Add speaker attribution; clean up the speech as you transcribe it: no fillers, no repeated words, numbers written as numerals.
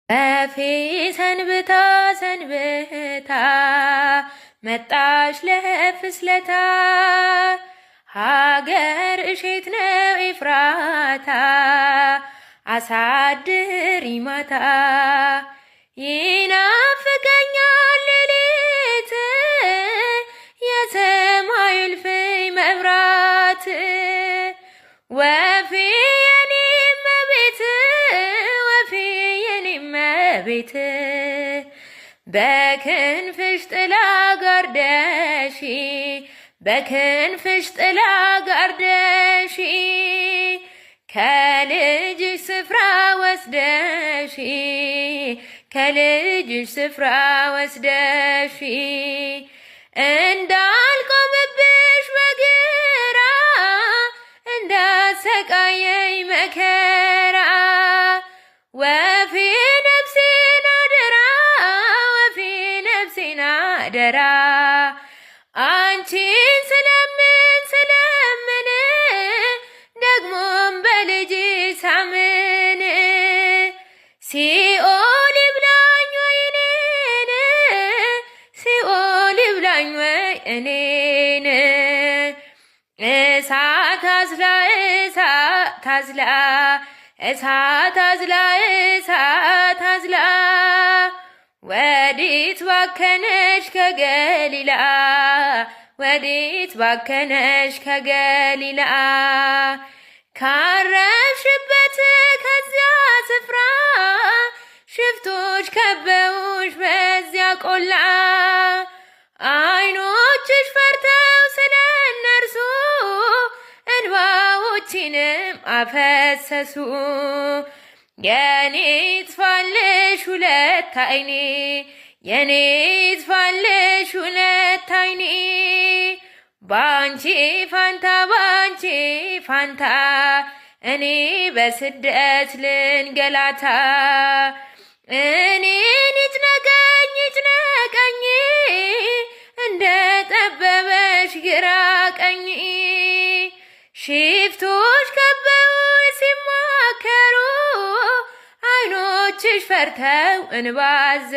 Speaker 1: በፌ ሰንብታ ሰንብታ መጣች ለፍስለታ ሀገር እሼት ነው ኤፍራታ አሳድሪ ማታ ይናፍቀኛል ሌሊት የሰማዩ እልፍኝ መብራት ወፌ የኔ እመቤት ወፌ የኔ እመቤት በክንፍሽ ጥላ ጋርደሽ በክንፍሽ ጥላ ጋርደሽ ከልጅሽ ስፍራ ወስደሽ ከልጅሽ ስፍራ ወስደሽ እንዳልቆምብሽ በግራ እንዳሰቃየኝ መከራ ወፌ ነፍሴን አደራ ወፌ ነፍሴን አደራ አንቺን ስለምን ስለምን ደግሞም በልጅ ሳምን ሲኦል ይብላኝ ወይ እኔን ሲኦል ይብላኝ ወይ እኔን እሳት አዝላ እሳት አዝላ እሳት አዝላ እሳት አዝላ ወዲት ባከነሽ ከገሊላ ወዲት ባከነሽ ከገሊላ ካረፍሽበት ከዚያ ስፍራ ሽፍቶች ከበውሽ በዚያ ቆላ አይኖችሽ ፈርተው ስለ እነርሱ እንባዎችንም አፈሰሱ የኔ ይጥፋልሽ ሁለት አይኔ የኔ ይጥፋልሽ ሁለት አይኔ ባንቺ ፋንታ ባንቺ ፋንታ እኔ በስደት ልንገላታ እኔን ይጭነቀኝ ይጭነቀኝ እንደ ጠበበሽ ግራ ቀኝ ሽፍቶች ከበውሽ ሲማከሩ አይኖችሽ ፈርተው እንባዘ